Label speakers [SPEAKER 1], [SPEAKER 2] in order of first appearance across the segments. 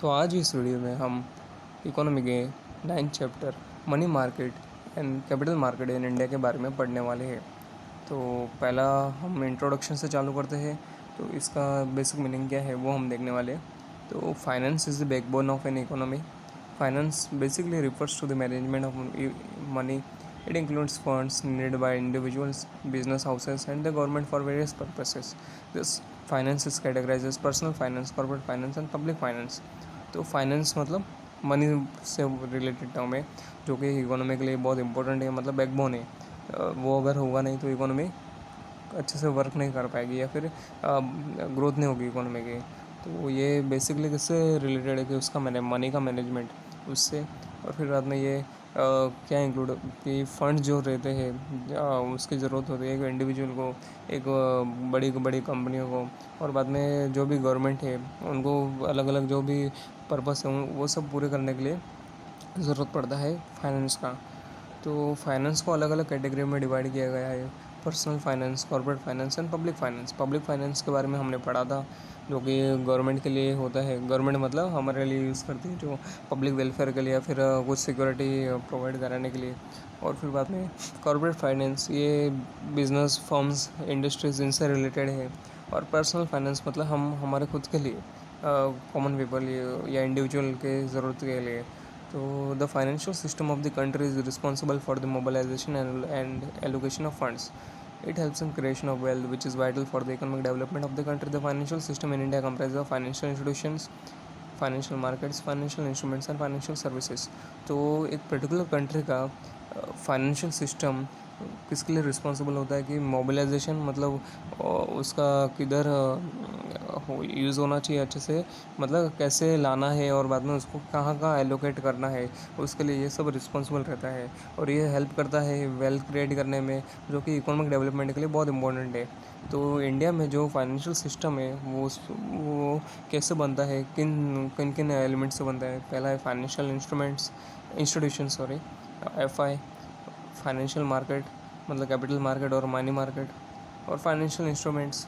[SPEAKER 1] तो आज इस वीडियो में हम इकोनॉमी के 9th chapter money market and capital market in India के बारे में पढ़ने वाले हैं। तो पहला हम इंट्रोडक्शन से चालू करते हैं। तो इसका बेसिक मीनिंग क्या है वो हम देखने वाले हैं। तो finance is the backbone of an economy. Finance basically refers to the management of money. It includes funds needed by individuals, business houses, and the government for various purposes. This finance is categorized as personal finance, corporate finance, and public finance. तो finance मतलब money से related term है जो कि economy के लिए बहुत important है, मतलब बैकबोन है। वो अगर होगा नहीं तो इकोनॉमी अच्छे से वर्क नहीं कर पाएगी या फिर ग्रोथ नहीं होगी इकोनॉमी की। तो ये बेसिकली किससे रिलेटेड है कि उसका मनी का मैनेजमेंट उससे। और फिर बाद में ये क्या इंक्लूड कि फंड जो रहते हैं उसकी ज़रूरत होती है एक इंडिविजुअल को, एक बड़ी बड़ी कंपनियों को, और बाद में जो भी गवर्नमेंट है उनको अलग अलग जो भी पर्पस है वो सब पूरे करने के लिए ज़रूरत पड़ता है फाइनेंस का। तो फाइनेंस को अलग अलग कैटेगरी में डिवाइड किया गया है: personal finance, corporate finance and public finance. Public finance के बारे में हमने पढ़ा था, जो कि गवर्नमेंट के लिए होता है। गवर्नमेंट मतलब हमारे लिए यूज़ करती है, जो पब्लिक वेलफेयर के लिए या फिर कुछ सिक्योरिटी प्रोवाइड कराने के लिए। और फिर बाद में कॉर्पोरेट फाइनेंस, ये बिजनेस फर्म्स, इंडस्ट्रीज इनसे रिलेटेड है। और पर्सनल फाइनेंस मतलब हम हमारे खुद के लिए, कॉमन पीपल या इंडिविजुअल के ज़रूरत के लिए। So the financial system of the country is responsible for the mobilization and allocation of funds. It helps in creation of wealth, which is vital for the economic development of the country. The financial system in India comprises of financial institutions, financial markets, financial instruments and financial services. तो एक particular country का financial system किसके लिए responsible होता है कि mobilisation, मतलब उसका किधर यूज़ होना चाहिए अच्छे से, मतलब कैसे लाना है और बाद में उसको कहाँ कहाँ एलोकेट करना है, उसके लिए ये सब रिस्पॉन्सिबल रहता है। और ये हेल्प करता है वेल्थ क्रिएट करने में, जो कि इकोनॉमिक डेवलपमेंट के लिए बहुत इंपॉर्टेंट है। तो इंडिया में जो फाइनेंशियल सिस्टम है वो कैसे बनता है, किन किन किन एलिमेंट से बनता है। पहला है financial institution, FI, financial market मतलब कैपिटल मार्केट और मनी मार्केट, और फाइनेंशियल इंस्ट्रूमेंट्स,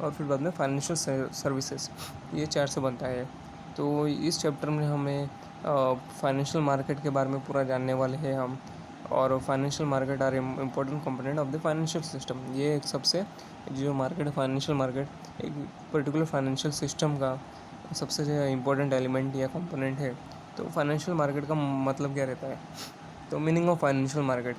[SPEAKER 1] और फिर बाद में फाइनेंशियल सर्विसेज। ये चार से बनता है। तो इस चैप्टर में हमें फाइनेंशियल मार्केट के बारे में पूरा जानने वाले हैं हम। और financial market are important component of the financial system. ये एक सबसे जो मार्केट है, फाइनेंशियल मार्केट एक पर्टिकुलर फाइनेंशियल सिस्टम का सबसे जो इम्पोर्टेंट एलिमेंट या कंपोनेंट है। तो फाइनेंशियल मार्केट का मतलब क्या रहता है? तो मीनिंग ऑफ फाइनेंशियल मार्केट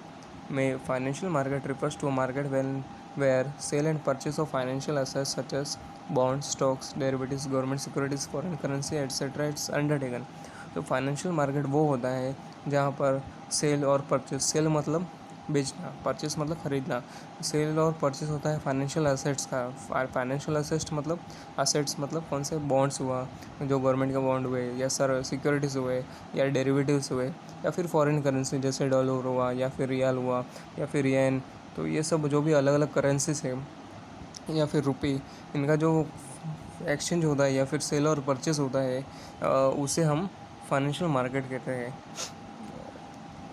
[SPEAKER 1] में, financial market refers to a market where sale and purchase of financial assets such as bonds, stocks, derivatives, government securities, foreign currency etc. it's undertaken. तो financial market वो होता है जहाँ पर cell और purchase, cell मतलब बेचना, परचेस मतलब ख़रीदना। सेल और परचेस होता है फाइनेंशियल एसेट्स का। फाइनेंशियल असेट्स मतलब कौन से बॉन्ड्स हुआ, जो गवर्नमेंट के बॉन्ड हुए, या सिक्योरिटीज़ हुए, या डेरिवेटिव्स हुए, या फिर फॉरेन करेंसी जैसे डॉलर हुआ, या फिर रियाल हुआ, या फिर येन। तो ये सब जो भी अलग अलग करेंसीज है, या फिर रुपये, इनका जो एक्सचेंज होता है या फिर सेल और परचेस होता है, उसे हम फाइनेंशियल मार्केट कहते हैं।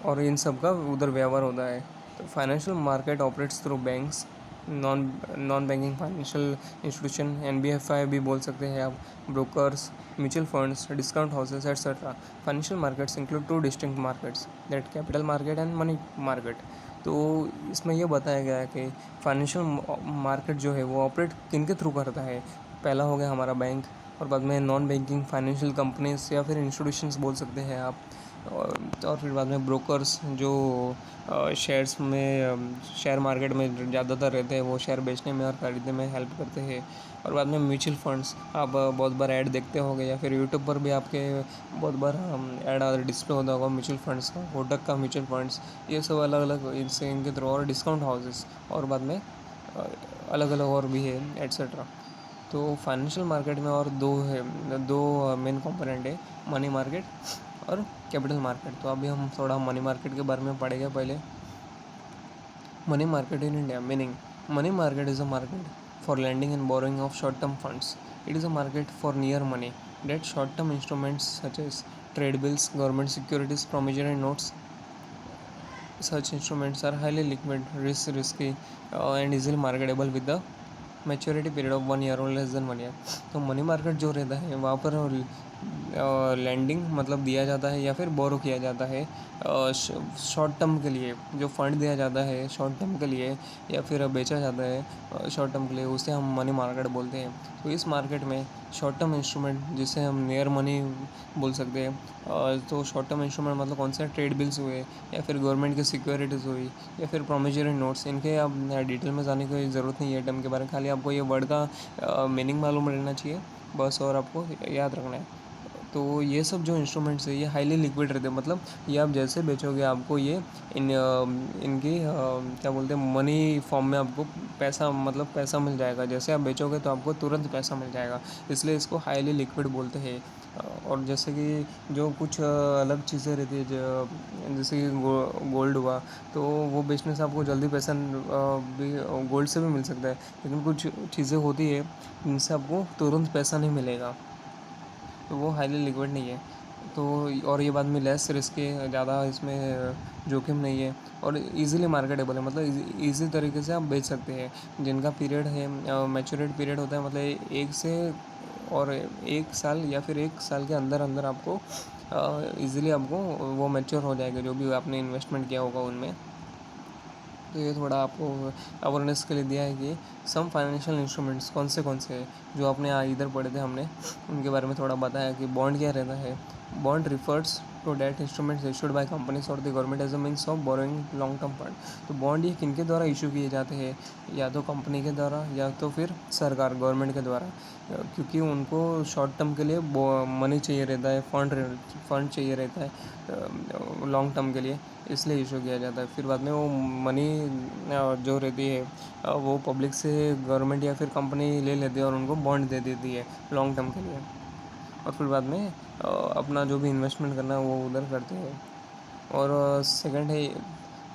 [SPEAKER 1] और इन सब का उधर व्यवहार होता है। तो financial market operates through banks, non banking financial institution, NBFI भी बोल सकते हैं आप, brokers, mutual funds, discount houses etcetera. Financial markets include two distinct markets, that capital market and money market. तो इसमें यह बताया गया है कि फाइनेंशियल मार्केट जो है वो ऑपरेट किन के थ्रू करता है। पहला हो गया हमारा बैंक, और बाद में नॉन बैंकिंग फाइनेंशियल कंपनीज या फिर इंस्टीट्यूशंस बोल सकते हैं आप। और फिर बाद में ब्रोकर्स जो शेयर्स में, शेयर मार्केट में ज़्यादातर रहते हैं, वो शेयर बेचने में और ख़रीदने में हेल्प करते हैं। और बाद में म्यूचुअल फंड्स, आप बहुत बार ऐड देखते होंगे या फिर यूट्यूब पर भी आपके बहुत बार ऐड डिस्प्ले होता होगा म्यूचुअल फंड्स का, कोटक का म्यूचुअल फंड्स, ये सब अलग अलग इनसे इनके थ्रू। और डिस्काउंट हाउसेस, और बाद में अलग अलग और भी है एट्सेट्रा। तो फाइनेंशियल मार्केट में और दो मेन कंपोनेंट है, मनी मार्केट और कैपिटल मार्केट। तो अभी हम थोड़ा मनी मार्केट के बारे में पढ़ेंगे पहले। Money market in India meaning, money market is a market for lending and borrowing of short term funds. It is a market for near money, that short term instruments such as trade bills, government securities, promissory notes. Such instruments are highly liquid, risky, and easily marketable with the maturity period of 1 year और less than 1 year. तो money market जो रहता है वहाँ पर landing मतलब दिया जाता है या फिर बोरो किया जाता है शॉर्ट टर्म के लिए। जो फंड दिया जाता है शॉर्ट टर्म के लिए या फिर बेचा जाता है शॉर्ट टर्म के लिए, उसे हम मनी मार्केट बोलते हैं। तो इस मार्केट में शॉर्ट टर्म इंस्ट्रूमेंट जिसे हम नियर मनी बोल सकते हैं, तो शॉर्ट टर्म इंस्ट्रूमेंट मतलब कौन से ट्रेड बिल्स हुए या फिर गवर्नमेंट की सिक्योरिटीज़ हुई या फिर प्रोमिसरी नोट्स। इनके अब डिटेल में जाने की ज़रूरत नहीं है टर्म के बारे में, खाली आपको ये वर्ड का मीनिंग मालूम रहना चाहिए बस, और आपको याद रखना है। तो ये सब जो इंस्ट्रूमेंट्स है ये हाईली लिक्विड रहते हैं, मतलब ये आप जैसे बेचोगे आपको ये इनकी क्या बोलते हैं मनी फॉर्म में आपको पैसा मतलब पैसा मिल जाएगा। जैसे आप बेचोगे तो आपको तुरंत पैसा मिल जाएगा, इसलिए इसको हाईली लिक्विड बोलते हैं। और जैसे कि जो कुछ अलग चीज़ें रहती है जैसे कि गोल्ड हुआ, तो वो बेचने से आपको जल्दी पैसा भी गोल्ड से भी मिल सकता है, लेकिन कुछ चीज़ें होती है जिनसे आपको तुरंत पैसा नहीं मिलेगा, तो वो हाईली लिक्विड नहीं है। तो और ये बाद में लेस रिस्क है, ज़्यादा इसमें जोखिम नहीं है और इजीली मार्केटेबल है, मतलब इजी तरीके से आप बेच सकते हैं। जिनका पीरियड है मैच्योरिटी पीरियड होता है, मतलब 1 साल या फिर 1 साल के अंदर अंदर आपको इजीली आपको वो मैच्योर हो जाएगा जो भी आपने इन्वेस्टमेंट किया होगा उनमें। तो ये थोड़ा आपको अवेयरनेस के लिए दिया है कि सम फाइनेंशियल इंस्ट्रूमेंट्स कौन से हैं जो आपने इधर पढ़े थे हमने, उनके बारे में थोड़ा बताया कि बॉन्ड क्या रहता है। Bond refers to debt instruments issued by companies और the government as a means of borrowing long term fund. तो बॉन्ड ये किनके द्वारा इशू किए जाते हैं, या तो कंपनी के द्वारा या तो फिर सरकार गवर्नमेंट के द्वारा, क्योंकि उनको शॉर्ट टर्म के लिए मनी चाहिए रहता है, फंड चाहिए रहता है लॉन्ग टर्म के लिए, इसलिए इशू किया जाता है। फिर बाद में वो मनी जो रहती है वो पब्लिक से गवर्नमेंट या फिर कंपनी ले लेती है और उनको बॉन्ड दे देती है लॉन्ग टर्म के लिए, और फिर बाद में अपना जो भी इन्वेस्टमेंट करना है वो उधर करते हैं। और सेकंड है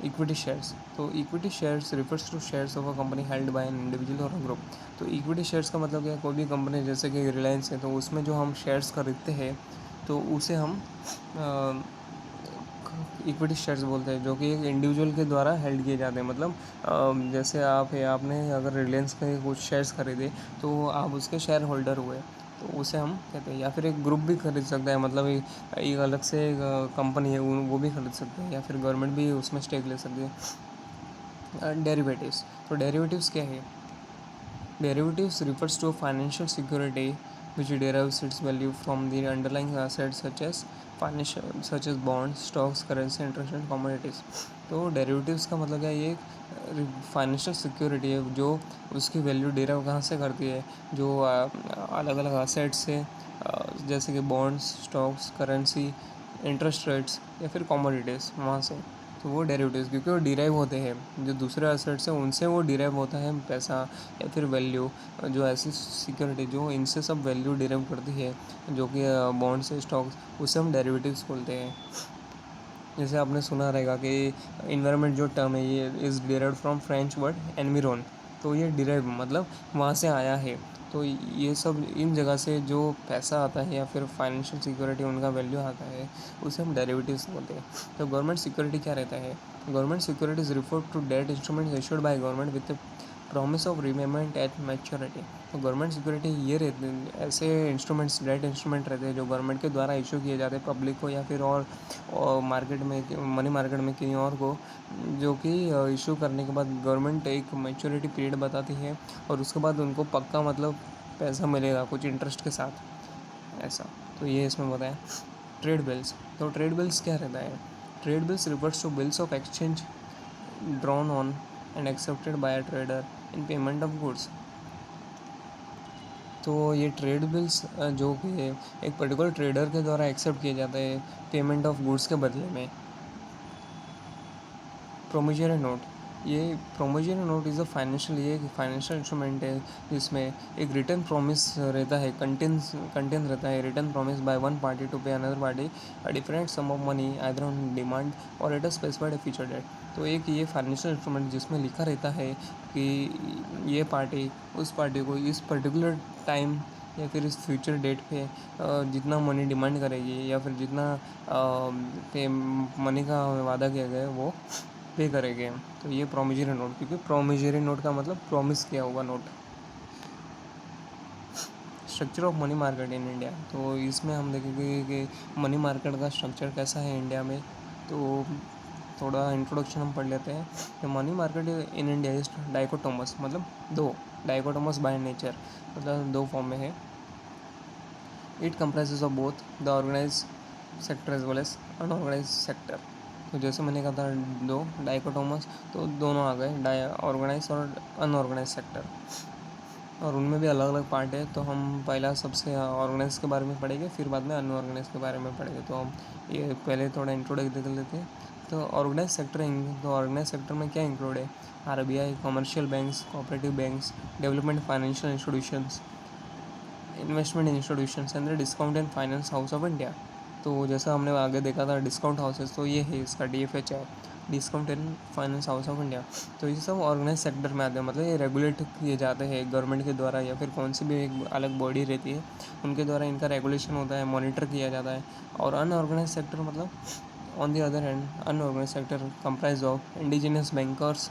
[SPEAKER 1] इक्विटी शेयर्स। तो equity shares refers to shares of a company held by an individual और अ ग्रुप। तो इक्विटी शेयर्स का मतलब क्या है, कोई भी कंपनी जैसे कि रिलायंस है तो उसमें जो हम शेयर्स खरीदते हैं तो उसे हम इक्विटी शेयर्स बोलते हैं, जो कि एक इंडिविजुअल के द्वारा हेल्ड किए जाते हैं। मतलब जैसे आपने अगर रिलायंस के कुछ शेयर्स खरीदे तो आप उसके शेयर होल्डर हुए, तो उसे हम कहते हैं। या फिर एक ग्रुप भी खरीद सकता है, मतलब एक अलग से एक कंपनी है वो भी खरीद सकते हैं, या फिर गवर्नमेंट भी उसमें स्टेक ले सकती है। डेरिवेटिव्स। तो डेरिवेटिव्स क्या है? Derivatives refers to a financial security which derives its value from the underlying assets such as bonds, stocks, currency, interest and commodities. तो डेरिवेटिव्स का मतलब क्या है, ये फाइनेंशियल सिक्योरिटी है जो उसकी वैल्यू डेराइव कहाँ से करती है, जो अलग अलग असेट्स से जैसे कि bonds, stocks, currency, interest rates या फिर कमोडिटीज़ वहाँ से। तो वो डेरिवेटिव्स क्योंकि वो डिराइव होते हैं जो दूसरे असेट्स हैं उनसे, वो डिराइव होता है पैसा या फिर वैल्यू, जो ऐसी सिक्योरिटी जो इनसे सब वैल्यू डिराइव करती है, जो कि बॉन्ड से स्टॉक्स, उसे हम डेरिवेटिव्स बोलते हैं। जैसे आपने सुना रहेगा कि इन्वायरमेंट जो टर्म है ये is derived from French word environ. तो ये डिराइव मतलब वहाँ से आया है। तो ये सब इन जगह से जो पैसा आता है या फिर फाइनेंशियल सिक्योरिटी उनका वैल्यू आता है, उसे हम डेरिवेटिव्स बोलते हैं। तो गवर्नमेंट सिक्योरिटी क्या रहता है? Government security is refer to debt instruments issued by government with promise of repayment at maturity. तो गवर्नमेंट सिक्योरिटी ये रहते हैं, ऐसे इंस्ट्रूमेंट्स डेट इंस्ट्रूमेंट रहते हैं जो गवर्नमेंट के द्वारा इशू किए जाते हैं पब्लिक को या फिर और मार्केट में मनी मार्केट में किसी और को, जो कि इशू करने के बाद गवर्नमेंट एक मैच्योरिटी पीरियड बताती है और उसके बाद उनको पक्का मतलब पैसा मिलेगा कुछ इंटरेस्ट के साथ, ऐसा। तो ये इसमें बताया। Trade bills. तो ट्रेड बिल्स क्या रहता है? Trade bills refers to bills of exchange drawn on and accepted by a trader in payment of goods. तो ये ट्रेड बिल्स जो कि एक पर्टिकुलर ट्रेडर के द्वारा एक्सेप्ट किए जाते हैं पेमेंट ऑफ गुड्स के बदले में। Promissory note. ये promissory note is a financial instrument है जिसमें एक रिटर्न प्रॉमिस रहता है, कंटेन रहता है return promise by one party to pay another party a different sum of money either on demand और at a specified future date. तो एक ये फाइनेंशियल इंस्ट्रूमेंट जिसमें लिखा रहता है कि ये पार्टी उस पार्टी को इस पर्टिकुलर टाइम या फिर इस फ्यूचर डेट पे जितना मनी डिमांड करेगी या फिर जितना पे मनी का वादा किया गया है वो पे करेंगे। तो ये प्रोमिजरी नोट, क्योंकि प्रोमिजरी नोट का मतलब प्रॉमिस किया हुआ note. Structure of money market in India. तो इसमें हम देखेंगे कि मनी मार्केट का स्ट्रक्चर कैसा है इंडिया में। तो थोड़ा इंट्रोडक्शन हम पढ़ लेते हैं। The money market in India is dichotomous, मतलब दो, डाइकोटोमस बाय नेचर, मतलब दो फॉर्म में है। It comprises of both the organised sector as well as unorganised sector. तो जैसे मैंने कहा था दो डाइकोटोमस, तो दोनों आ गए, ऑर्गेनाइज और अनऑर्गेनाइज सेक्टर, और उनमें भी अलग अलग पार्ट है। तो हम पहला सबसे ऑर्गेनाइज के बारे में पढ़ेंगे, फिर बाद में अनऑर्गेनाइज के बारे में पढ़ेंगे। तो हम ये पहले थोड़ा इंट्रोडक्शन देख लेते हैं। तो ऑर्गेनाइज सेक्टर, तो ऑर्गेनाइज सेक्टर में क्या इंक्लूड है? RBI, commercial banks, cooperative banks, development financial institutions, investment institutions and the discount and finance house of India. तो जैसा हमने आगे देखा था डिस्काउंट हाउसेस, तो ये है इसका DFH है, discount and finance house of India. तो ये सब ऑर्गेनाइज सेक्टर में आते हैं, मतलब ये रेगुलेट किए जाते हैं गवर्नमेंट के द्वारा, या फिर कौन सी भी एक अलग बॉडी रहती है उनके द्वारा इनका रेगुलेशन होता है, मॉनिटर किया जाता है। और अनऑर्गेनाइज सेक्टर मतलब on the other hand, unorganised sector comprise of indigenous bankers,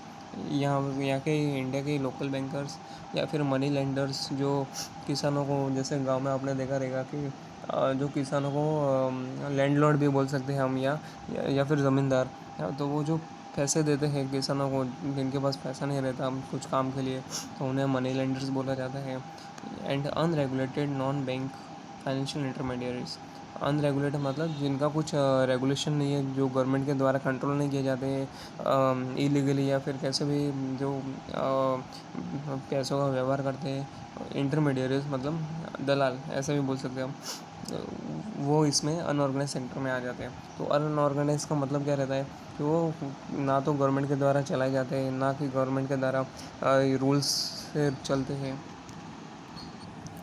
[SPEAKER 1] यहाँ के इंडिया के लोकल बैंकर्स, या फिर मनी लेंडर्स जो किसानों को, जैसे गांव में आपने देखा रहेगा कि जो किसानों को लैंडलॉर्ड भी बोल सकते हैं हम, या फिर ज़मींदार, तो वो जो पैसे देते हैं किसानों को जिनके पास पैसा नहीं रहता कुछ काम के लिए, तो उन्हें मनी लेंडर्स बोला जाता है। And unregulated non bank financial intermediaries, unregulated मतलब जिनका कुछ रेगुलेशन नहीं है, जो गवर्नमेंट के द्वारा कंट्रोल नहीं किए जाते हैं इलीगली, या फिर कैसे भी जो पैसों का व्यवहार करते हैं, इंटरमीडियरीज मतलब दलाल ऐसा भी बोल सकते हैं हम, वो इसमें अनऑर्गेनाइज सेक्टर में आ जाते हैं। तो अनऑर्गेनाइज का मतलब क्या रहता है कि वो ना तो गवर्नमेंट के द्वारा चलाए जाते हैं, ना कि गवर्नमेंट के द्वारा रूल्स से चलते हैं,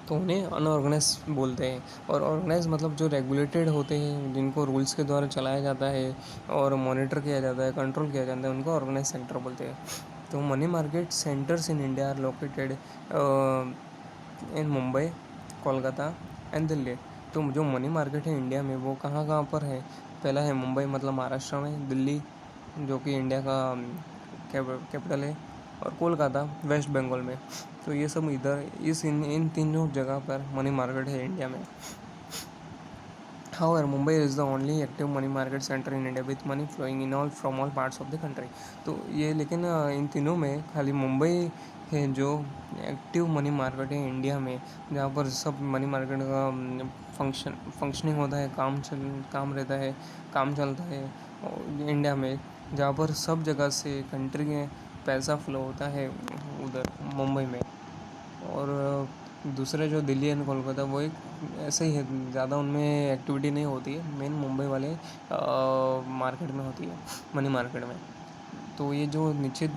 [SPEAKER 1] तो उन्हें अनऑर्गेनाइज बोलते हैं। और ऑर्गेनाइज मतलब जो रेगुलेटेड होते हैं, जिनको रूल्स के द्वारा चलाया जाता है और मॉनिटर किया जाता है, कंट्रोल किया जाता है, उनको ऑर्गेनाइज सेक्टर बोलते हैं। तो money market centres in India are located in Mumbai, Kolkata and Delhi. तो जो मनी मार्केट है इंडिया में वो कहाँ कहाँ पर है? पहला है मुंबई, मतलब महाराष्ट्र में, दिल्ली जो कि इंडिया का कैपिटल है, और कोलकाता वेस्ट बंगाल में। तो ये सब इधर इन तीनों जगह पर मनी मार्केट है इंडिया में। However, Mumbai is the only active money market center in India with money flowing in all from all parts of the country. तो ये लेकिन इन तीनों में खाली मुंबई है जो एक्टिव मनी मार्केट है इंडिया में, जहाँ पर सब मनी मार्केट का फंक्शनिंग होता है, काम रहता है, काम चलता है इंडिया में, जहाँ पर सब जगह से कंट्री में पैसा फ्लो होता है उधर मुंबई में। और दूसरे जो दिल्ली एंड कोलकाता वो एक ऐसे ही है, ज़्यादा उनमें एक्टिविटी नहीं होती है, मेन मुंबई वाले मार्केट में होती है, मनी मार्केट में। तो ये जो नीचे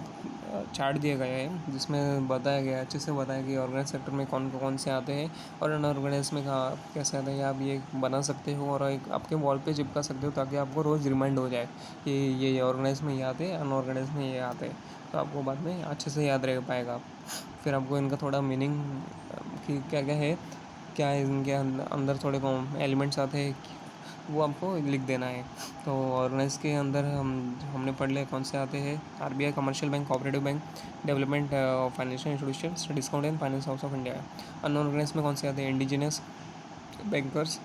[SPEAKER 1] चार्ट दिया गया है जिसमें बताया गया, अच्छे से बताया कि ऑर्गेनाइज सेक्टर में कौन कौन से आते हैं और अनऑर्गेनाइज में कहाँ कैसे आते हैं, आप ये बना सकते हो और एक आपके वॉल पे चिपका सकते हो, ताकि आपको रोज़ रिमाइंड हो जाए कि ये ऑर्गेनाइज में ये आते हैं, अनऑर्गेनाइज में ये आते हैं, तो आपको बाद में अच्छे से याद रह पाएगा। फिर आपको इनका थोड़ा मीनिंग कि क्या क्या है, क्या है इनके अंदर थोड़े एलिमेंट्स आते हैं, वो आपको लिख देना है। तो ऑर्गेनाइज के अंदर हमने पढ़ लिया कौन से आते हैं, RBI, commercial bank, cooperative bank, development financial institutions, discount and finance house of India. Unorganised में कौन से आते हैं, indigenous bankers,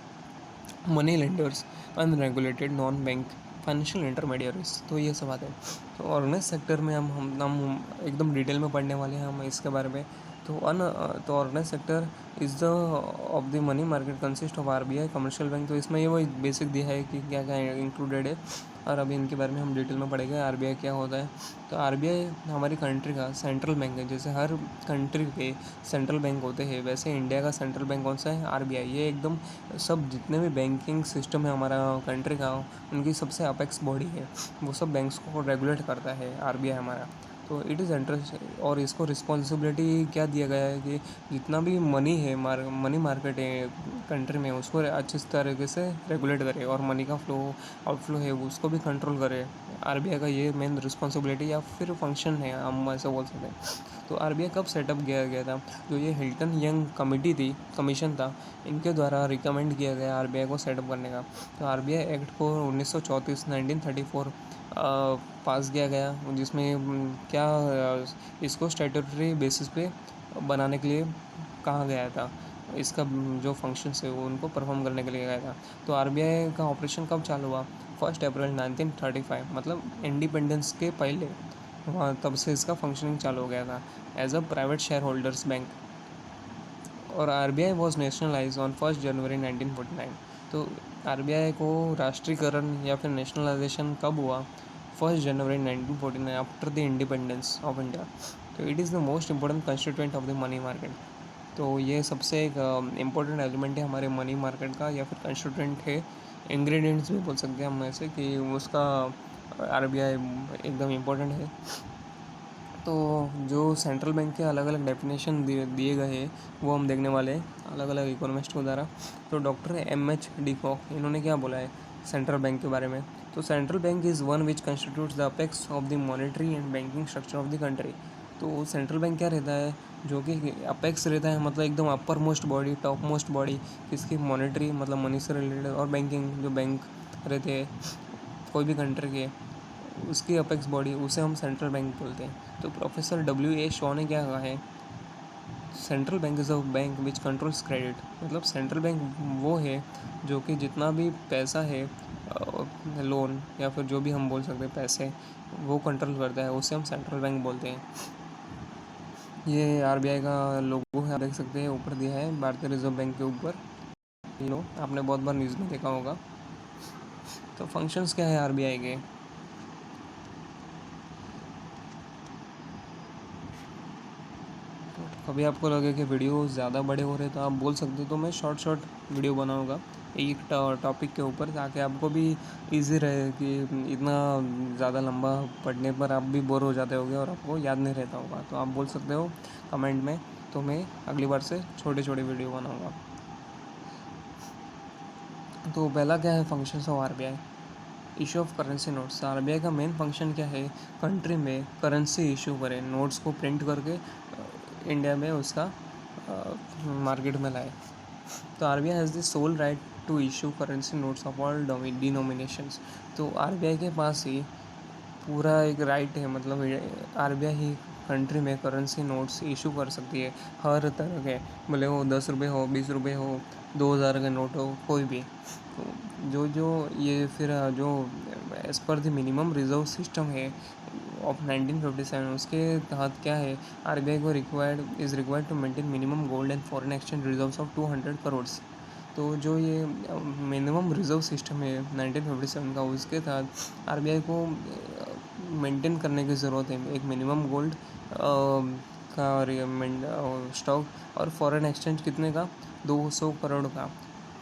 [SPEAKER 1] money lenders, unregulated non bank financial intermediaries. तो ये सब आते हैं। तो ऑर्गेनाइज सेक्टर में हम एकदम डिटेल में पढ़ने वाले हैं हम इसके बारे में। तो organised sector is the of the money market consist of RBI, commercial bank. तो इसमें ये वो बेसिक दिया है कि क्या क्या इंक्लूडेड है, और अभी इनके बारे में हम डिटेल में पढ़ेंगे। आरबीआई क्या होता है? तो आरबीआई हमारी कंट्री का सेंट्रल बैंक है। जैसे हर कंट्री के सेंट्रल बैंक होते हैं, वैसे इंडिया का सेंट्रल बैंक कौन सा है? आरबीआई। ये एकदम सब जितने भी बैंकिंग सिस्टम है हमारा कंट्री का, उनकी सबसे अपेक्स बॉडी है, वो सब बैंक्स को रेगुलेट करता है आरबीआई हमारा। तो इट इज़ इंटरेस्ट, और इसको रिस्पॉन्सिबिलिटी क्या दिया गया है कि जितना भी मनी है मनी मार्केट है कंट्री में, उसको अच्छी तरीके से रेगुलेट करे, और मनी का फ्लो आउटफ्लो है उसको भी कंट्रोल करे। आरबीआई का ये मेन रिस्पॉन्सिबिलिटी या फिर फंक्शन है, हम ऐसा बोल सकते हैं। तो आरबीआई कब सेटअप किया गया था? जो ये हिल्टन यंग कमेटी थी, कमीशन था, इनके द्वारा रिकमेंड किया गया आरबीआई को सेटअप करने का। तो आरबीआई एक्ट को 1934 पास किया गया, जिसमें इसको स्टैट्यूटरी बेसिस पे बनाने के लिए कहा गया था। इसका जो फंक्शंस है वो उनको परफॉर्म करने के लिए गया था। तो आरबीआई का ऑपरेशन कब चालू हुआ? 1 अप्रैल 1935, मतलब इंडिपेंडेंस के पहले वहाँ तब से इसका फंक्शनिंग चालू हो गया था as a private share holders bank. और आरबीआई वॉज नेशनलाइज ऑन 1 जनवरी 1949। तो आरबीआई को राष्ट्रीयकरण या फिर नेशनलाइजेशन कब हुआ? 1 जनवरी 1949, after the independence of India. तो it is the most important constituent of the money market. तो ये सबसे एक इम्पोर्टेंट एलिमेंट है हमारे मनी मार्केट का, या फिर कंस्टिट्यूएंट है, इंग्रेडिएंट्स भी बोल सकते हैं हम ऐसे कि उसका आरबीआई एकदम इम्पोर्टेंट है। तो जो सेंट्रल बैंक के अलग अलग डेफिनेशन दिए गए हैं वो हम देखने वाले हैं अलग अलग इकोनॉमिस्ट के द्वारा। तो डॉक्टर एम.एच. डिकॉक इन्होंने क्या बोला है सेंट्रल बैंक के बारे में? तो central bank is one which constitutes the apex of the monetary and banking structure of the country. तो सेंट्रल बैंक क्या रहता है? जो कि अपेक्स रहता है, मतलब एकदम upper most body, top most body किसकी? मॉनेटरी, मतलब मनी से रिलेटेड, और बैंकिंग जो बैंक रहते हैं कोई भी कंट्री के, उसकी अपेक्स बॉडी, उसे हम सेंट्रल बैंक बोलते हैं। तो प्रोफेसर W.A. शॉ ने क्या कहा है? Central bank is a bank which controls credit. मतलब सेंट्रल बैंक वो है जो कि जितना भी पैसा है, लोन या फिर जो भी हम बोल सकते हैं पैसे, वो कंट्रोल करता है, उसे हम सेंट्रल बैंक बोलते हैं। ये आरबीआई का लोगो है, आप देख सकते हैं, ऊपर दिया है भारतीय रिजर्व बैंक के ऊपर। लो, आपने बहुत बार न्यूज़ में देखा होगा। तो फंक्शंस क्या है आरबीआई के? कभी आपको लगे कि वीडियो ज़्यादा बड़े हो रहे तो आप बोल सकते हो, तो मैं शॉर्ट वीडियो बनाऊँगा एक टॉपिक के ऊपर, ताकि आपको भी इजी रहे कि इतना ज़्यादा लंबा पढ़ने पर आप भी बोर हो जाते होगे और आपको याद नहीं रहता होगा। तो आप बोल सकते हो कमेंट में, तो मैं अगली बार से छोटे वीडियो बनाऊँगा। तो पहला क्या है functions of RBI? Issue of currency notes. RBI का मेन फंक्शन क्या है? कंट्री में करेंसी इशू करे, नोट्स को प्रिंट करके इंडिया में उसका मार्केट में लाए। तो RBI has the sole right to issue currency notes of all denominations. तो आरबीआई के पास ही पूरा एक राइट है, मतलब आरबीआई ही कंट्री में करेंसी नोट्स इशू कर सकती है हर तरह के, भले वो 10 रुपये हो, 20 रुपये हो, 2000 के नोट हो, कोई भी। तो जो ये फिर जो as per the minimum reserve system है ऑफ 1957, उसके तहत क्या है? आरबीआई को required to maintain minimum gold and foreign exchange reserves of 200 crore. तो जो ये मिनिमम रिजर्व सिस्टम है 1957 का, उसके तहत आरबीआई को मेंटेन करने की ज़रूरत है एक मिनिमम गोल्ड का स्टॉक, और फॉरेन एक्सचेंज कितने का? 200 करोड़ का।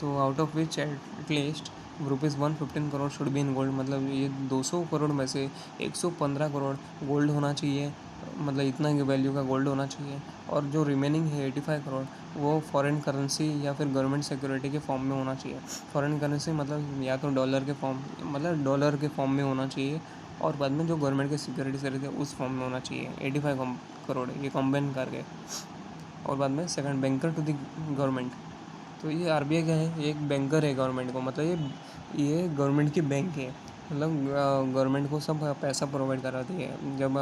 [SPEAKER 1] तो out of which at least ₹115 crore should be in gold. मतलब ये 200 करोड़ में से 115 करोड़ गोल्ड होना चाहिए, मतलब इतना की वैल्यू का गोल्ड होना चाहिए। और जो रिमेनिंग है 85 करोड़, वो फॉरेन करेंसी या फिर गवर्नमेंट सिक्योरिटी के फॉर्म में होना चाहिए। फॉरेन करेंसी मतलब या तो डॉलर के फॉर्म, मतलब डॉलर के फॉर्म में होना चाहिए, और बाद में जो गवर्नमेंट की सिक्योरिटी से रहती है उस फॉर्म में होना चाहिए। 85 करोड़ ये कॉम्बाइन करके, और बाद में second banker to the government. तो ये आरबीआई क्या है? ये एक बैंकर है गवर्नमेंट को, मतलब ये गवर्नमेंट की बैंक है, मतलब गवर्नमेंट को सब पैसा प्रोवाइड कराती है जब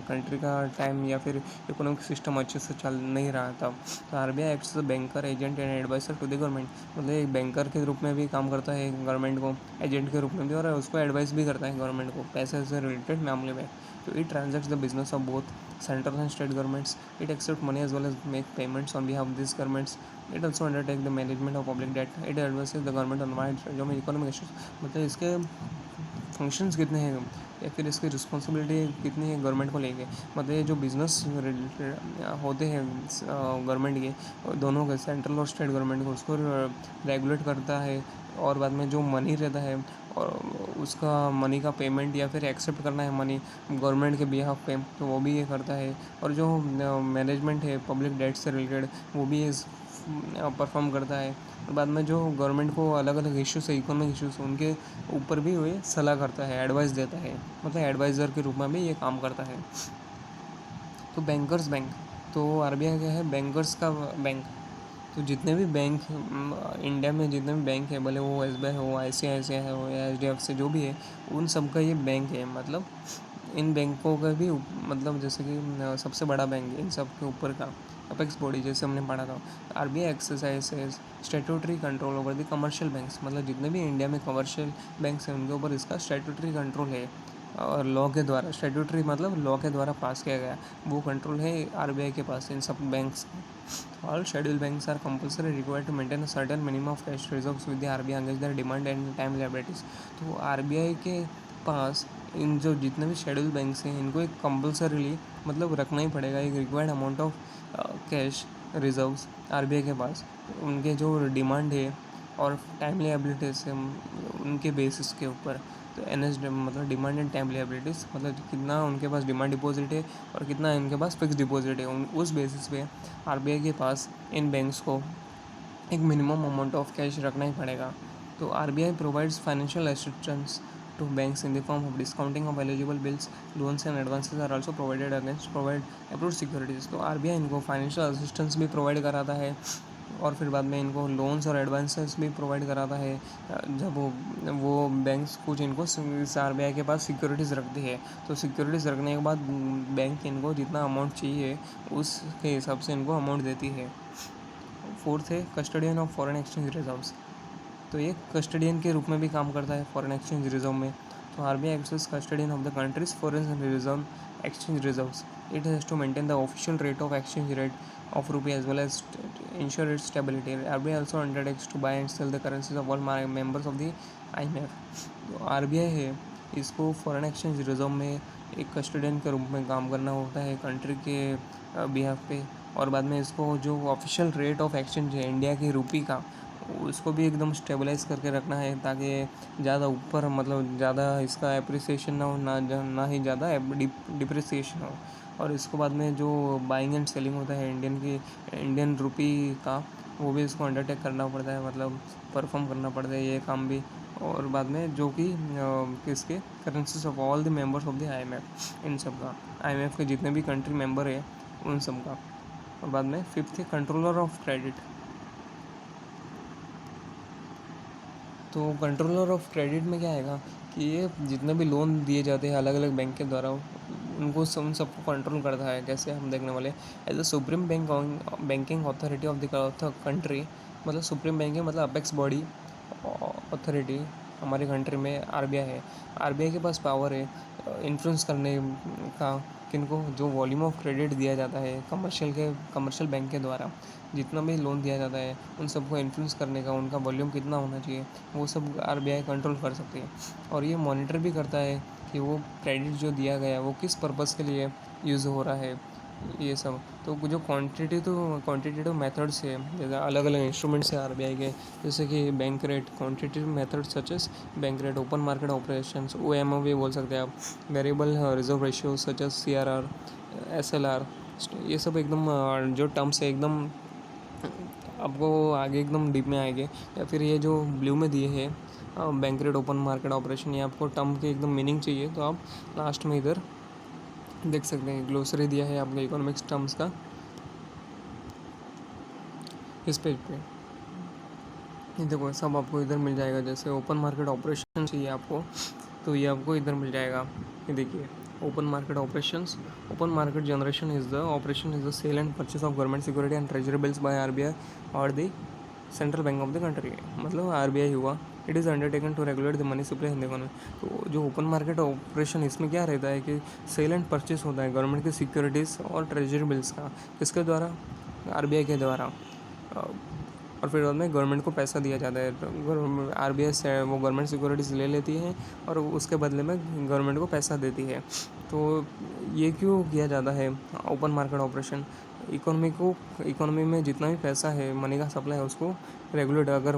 [SPEAKER 1] कंट्री का टाइम या फिर इकोनॉमिक सिस्टम अच्छे से चल नहीं रहा तब। तो RBI acts banker, agent and adviser to the government. मतलब एक बैंकर के रूप में भी काम करता है गवर्नमेंट को, एजेंट के रूप में भी, और उसको एडवाइस भी करता है गवर्नमेंट को पैसे से रिलेटेड मामले में। तो it transacts the business of both central and state governments. It accept money as well as make payments on behalf of this governments. It also undertake the management of public debt. It advises the government on wide जो में economic issues. मतलब इसके functions कितने हैं या फिर इसकी responsibility कितनी है गवर्नमेंट को लेके? मतलब ये जो बिज़नेस होते हैं गवर्नमेंट के, दोनों के, सेंट्रल और स्टेट गवर्नमेंट को, उसको रेगुलेट करता है। और बाद में जो मनी रहता है और उसका मनी का पेमेंट या फिर एक्सेप्ट करना है मनी गवर्नमेंट के बिहाफ पे, तो वो भी ये करता है। और जो मैनेजमेंट है पब्लिक डेट से रिलेटेड, वो भी परफॉर्म करता है। और बाद में जो गवर्नमेंट को अलग अलग इश्यूज़ है, इकोनॉमिक इश्यूज़, उनके ऊपर भी वो सलाह करता है, एडवाइस देता है, मतलब एडवाइज़र के रूप में भी ये काम करता है। तो बैंकर्स बैंक, तो आरबीआई क्या है? बैंकर्स का बैंक। तो जितने भी बैंक इंडिया में जितने भी बैंक है, भले वो एसबीआई हो, आईसीआईसीआई हो या एचडीएफसी जो भी है, उन सब का ये बैंक है। मतलब इन बैंकों का भी मतलब जैसे कि सबसे बड़ा बैंक है इन सब के ऊपर का, अपेक्स बॉडी जैसे हमने पढ़ा था। RBI exercises statutory control over the commercial banks, मतलब जितने भी इंडिया में कमर्शियल बैंक्स हैं उनके ऊपर इसका स्टैट्यूटरी कंट्रोल है और लॉ के द्वारा, स्टैट्यूटरी मतलब लॉ के द्वारा पास किया गया वो कंट्रोल है आरबीआई के पास इन सब banks. All schedule banks are compulsory required to maintain a certain minimum of cash reserves with the RBI against their demand and time liabilities. तो आरबीआई के पास इन जो जितने भी शेड्यूल बैंक्स हैं इनको एक कंपल्सरीली मतलब रखना ही पड़ेगा एक required amount of cash reserves RBI के पास, उनके जो डिमांड है और टाइमली एबिलिटीज है उनके बेसिस के ऊपर। तो एनएस मतलब डिमांड एंड टाइमली एबिलिटीज मतलब कितना उनके पास डिमांड डिपॉजिट है और कितना इनके पास फिक्स डिपॉजिट है, उस बेसिस पे आरबीआई के पास इन बैंक्स को एक मिनिमम अमाउंट ऑफ कैश रखना ही पड़ेगा। तो RBI provides financial assistance to banks in the form of discounting of eligible bills, loans and advances are also provided against provide approved securities। तो RBI इनको financial assistance भी provide कराता है और फिर बाद में इनको लोन्स और एडवांसेस भी प्रोवाइड कराता है जब वो बैंक्स कुछ इनको आरबीआई के पास सिक्योरिटीज़ रखती है। तो सिक्योरिटीज़ रखने के बाद बैंक इनको जितना अमाउंट चाहिए उसके हिसाब से इनको अमाउंट देती है। फोर्थ है custodian of foreign exchange reserves. तो ये कस्टडियन के रूप में भी काम करता है फॉरेन एक्सचेंज रिजर्व में। तो RBI acts as custodian of the country's foreign reserve exchange reserves. It has to maintain the official rate of exchange rate of rupee as well as ensure its stability। RBI also undertakes to buy and sell the currencies of all members of the IMF। तो RBI है इसको foreign exchange reserve में एक custodian के रूप में काम करना होता है कंट्री के बिहाफ पे, और बाद में इसको जो ऑफिशियल रेट ऑफ एक्सचेंज है इंडिया की रुपी का उसको भी एकदम स्टेबलाइज करके रखना है ताकि ज़्यादा ऊपर मतलब ज़्यादा इसका एप्रिसिएशन ना हो ना ही ज़्यादा डिप्रिसिएशन हो। और इसको बाद में जो बाइंग एंड सेलिंग होता है इंडियन रुपी का वो भी इसको अंडरटेक करना पड़ता है, मतलब परफॉर्म करना पड़ता है ये काम भी। और बाद में जो कि किसके currencies of all the members of the IMF, इन सब का आईएमएफ के जितने भी कंट्री मेंबर है उन सब का। और बाद में फिफ्थ है कंट्रोलर ऑफ क्रेडिट। तो कंट्रोलर ऑफ क्रेडिट में क्या आएगा कि ये जितने भी लोन दिए जाते हैं अलग अलग बैंक के द्वारा उनको उन सबको कंट्रोल करता है। जैसे हम देखने वाले as a supreme banking authority of the country, मतलब सुप्रीम बैंक है मतलब अपेक्स बॉडी अथॉरिटी हमारी कंट्री में आरबीआई है। आरबीआई के पास पावर है इन्फ्लुएंस करने का किनको जो वॉल्यूम ऑफ क्रेडिट दिया जाता है कमर्शियल बैंक के द्वारा जितना भी लोन दिया जाता है उन सबको इन्फ्लुएंस करने का, उनका वॉल्यूम कितना होना चाहिए वो सब आरबीआई कंट्रोल कर सकती है। और ये मॉनिटर भी करता है कि वो क्रेडिट जो दिया गया है वो किस पर्पज़ के लिए यूज़ हो रहा है ये सब। तो जो क्वांटिटेटिव मेथड्स है जैसे अलग अलग इंस्ट्रूमेंट्स है आरबीआई के, जैसे कि bank rate quantitative methods such as bank rate, open market operations OMO भी बोल सकते हैं आप, variable reserve ratio such as CRR SLR, ये सब एकदम जो टर्म्स है एकदम आपको आगे एकदम डीप में आएंगे। या फिर ये जो ब्लू में दिए हैं bank rate open market operation, ये आपको टर्म के एकदम मीनिंग चाहिए तो आप लास्ट में इधर देख सकते हैं ग्लोसरी दिया है आपके इकोनॉमिक्स टर्म्स का इस पेज पे। ये देखो सब आपको इधर मिल जाएगा। जैसे ओपन मार्केट ऑपरेशन चाहिए आपको तो ये आपको इधर मिल जाएगा। ये देखिए open market operations, open market generation is the operation is the sale and purchase of government security and treasury bills by RBI और the central bank of the country, मतलब आरबीआई हुआ। It is undertaken to regulate the money supply in the economy. तो जो open market operation इसमें क्या रहता है कि सेल एंड परचेस होता है गवर्नमेंट की सिक्योरिटीज़ और ट्रेजरी बिल्स का, किसके द्वारा, आरबीआई के द्वारा। और फिर बाद में गवर्नमेंट को पैसा दिया जाता है, आरबीआई से वो गवर्नमेंट सिक्योरिटीज़ ले लेती है और उसके बदले में गवर्नमेंट को पैसा देती है। तो ये क्यों किया जाता है ओपन मार्केट ऑपरेशन, इकोनॉमी में जितना भी पैसा है मनी का सप्लाई है उसको रेगुलेट, अगर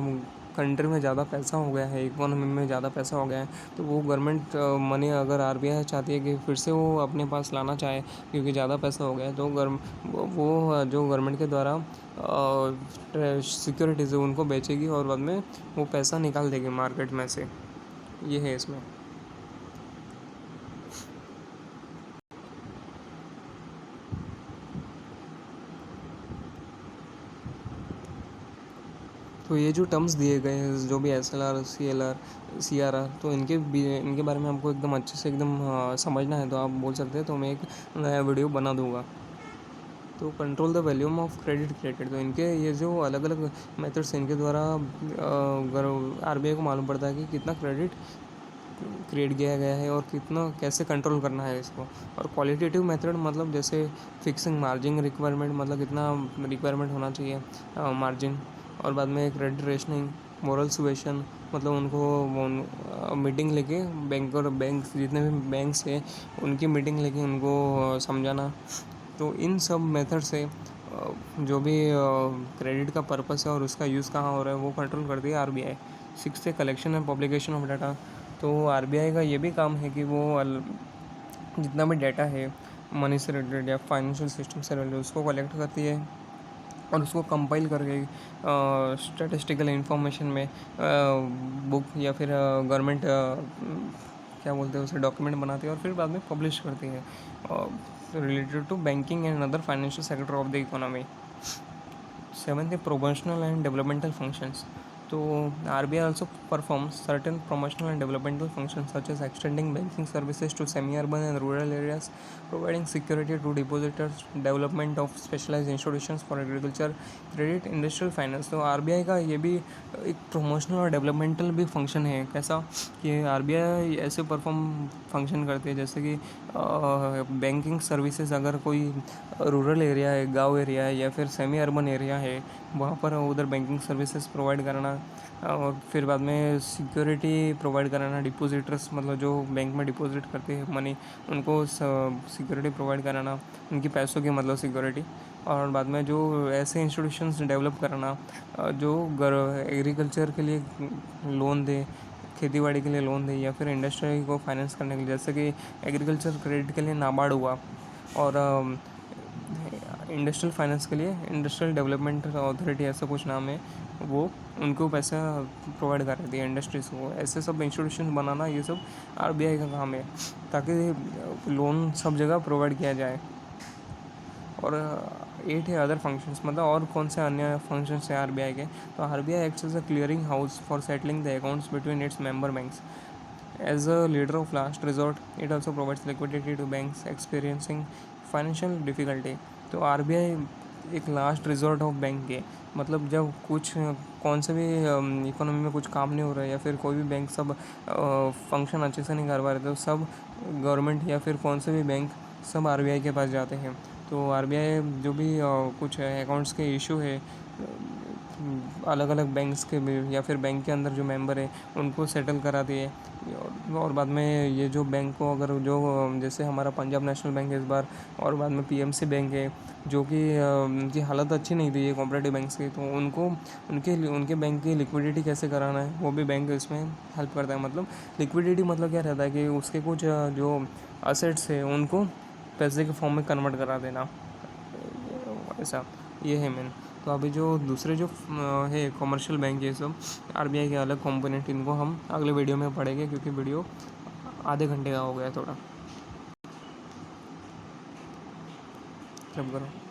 [SPEAKER 1] कंट्री में ज़्यादा पैसा हो गया है इकोनॉमी में ज़्यादा पैसा हो गया है तो वो गवर्नमेंट मनी अगर आरबीआई चाहती है कि फिर से वो अपने पास लाना चाहे क्योंकि ज़्यादा पैसा हो गया है तो वो जो गवर्नमेंट के द्वारा सिक्योरिटीज़ है उनको बेचेगी और बाद में वो पैसा निकाल देगी मार्केट में से। ये है इसमें। तो ये जो टर्म्स दिए गए हैं जो भी एसएलआर सीएलआर सीआरआर, तो इनके बारे में आपको एकदम अच्छे से एकदम समझना है तो आप बोल सकते हैं तो मैं एक नया वीडियो बना दूँगा। तो control the volume of credit created, तो इनके ये जो अलग अलग मेथड्स इनके द्वारा आरबीआई को मालूम पड़ता है कि कितना क्रेडिट क्रिएट किया गया है और कितना कैसे कंट्रोल करना है इसको। और क्वालिटेटिव मेथड मतलब जैसे फिक्सिंग मार्जिन रिक्वायरमेंट, मतलब कितना रिक्वायरमेंट होना चाहिए मार्जिन। और बाद में क्रेडिट रेशनिंग, मोरल सुवेशन, मतलब उनको मीटिंग लेके बैंक और बैंक जितने भी बैंक्स हैं उनकी मीटिंग लेके उनको समझाना। तो इन सब मेथड से जो भी क्रेडिट का पर्पस है और उसका यूज़ कहाँ हो रहा है वो कंट्रोल करती है आरबीआई। 6 है collection and publication of data. तो आरबीआई का ये भी काम है कि वो जितना भी डाटा है मनी से रिलेटेड या फाइनेंशियल सिस्टम से रिलेटेड उसको कलेक्ट करती है और उसको कंपाइल करके स्टैटिस्टिकल इंफॉर्मेशन में बुक या फिर गवर्नमेंट क्या बोलते हैं उसे डॉक्यूमेंट बनाती है और फिर बाद में पब्लिश करती है related to banking and other financial sector of the economy. 7th है promotional and developmental functions. तो RBI also performs certain promotional and developmental functions such as extending banking services to semi-urban and rural areas, providing security to depositors, development of specialized institutions for agriculture, credit, industrial finance। तो RBI का ये भी एक promotional और developmental भी function है। कैसा कि RBI ऐसे फंक्शन करती है जैसे कि बैंकिंग सर्विसेज, अगर कोई रूरल एरिया है, गांव एरिया है या फिर सेमी अर्बन एरिया है वहाँ पर उधर बैंकिंग सर्विसेज प्रोवाइड कराना। और फिर बाद में सिक्योरिटी प्रोवाइड कराना, डिपोजिटर्स मतलब जो बैंक में डिपॉजिट करते हैं मनी उनको सिक्योरिटी प्रोवाइड कराना, उनकी पैसों की मतलब सिक्योरिटी। और बाद में जो ऐसे इंस्टीट्यूशंस डेवलप कराना जो एग्रीकल्चर के लिए लोन दे, खेतीबाड़ी के लिए लोन दे या फिर इंडस्ट्री को फाइनेंस करने के लिए, जैसे कि एग्रीकल्चर क्रेडिट के लिए नाबार्ड हुआ और इंडस्ट्रियल फाइनेंस के लिए इंडस्ट्रियल डेवलपमेंट अथॉरिटी ऐसा कुछ नाम है, वो उनको पैसा प्रोवाइड कर रही है इंडस्ट्रीज़ को। ऐसे सब इंस्टीट्यूशन बनाना ये सब आरबीआई का काम है ताकि लोन सब जगह प्रोवाइड किया जाए। और 8 है अदर फंक्शंस, मतलब और कौन से अन्य फंक्शंस हैं आरबीआई के। तो RBI acts as a clearing house for settling the accounts between its member banks. As a leader of last resort, it also provides liquidity to banks experiencing financial difficulty। तो RBI एक last resort of bank है, मतलब जब कुछ कौन से भी economy में कुछ काम नहीं हो रहा है या फिर कोई भी बैंक सब फंक्शन अच्छे से नहीं कर पा रहे तो सब गवर्नमेंट या फिर कौन से भी बैंक सब आरबीआई के पास जाते हैं। तो आरबीआई जो भी कुछ अकाउंट्स के इशू है अलग अलग बैंक्स के या फिर बैंक के अंदर जो मेंबर है उनको सेटल कराती है। और बाद में ये जो बैंक को अगर जो जैसे हमारा पंजाब नेशनल बैंक है इस बार, और बाद में पीएमसी बैंक है जो कि उनकी हालत अच्छी नहीं थी ये कॉपरेटिव बैंक्स की, तो उनको उनके बैंक की लिक्विडिटी कैसे कराना है वो भी बैंक इसमें हेल्प करता है। मतलब लिक्विडिटी मतलब क्या रहता है कि उसके कुछ जो असेट्स है उनको पैसे के फॉर्म में कन्वर्ट करा देना, ऐसा ये है मेन। तो अभी जो दूसरे जो है कमर्शियल बैंक ये सब आरबीआई के अलग कंपोनेंट, इनको हम अगले वीडियो में पढ़ेंगे क्योंकि वीडियो आधे घंटे का हो गया थोड़ा। सब करो।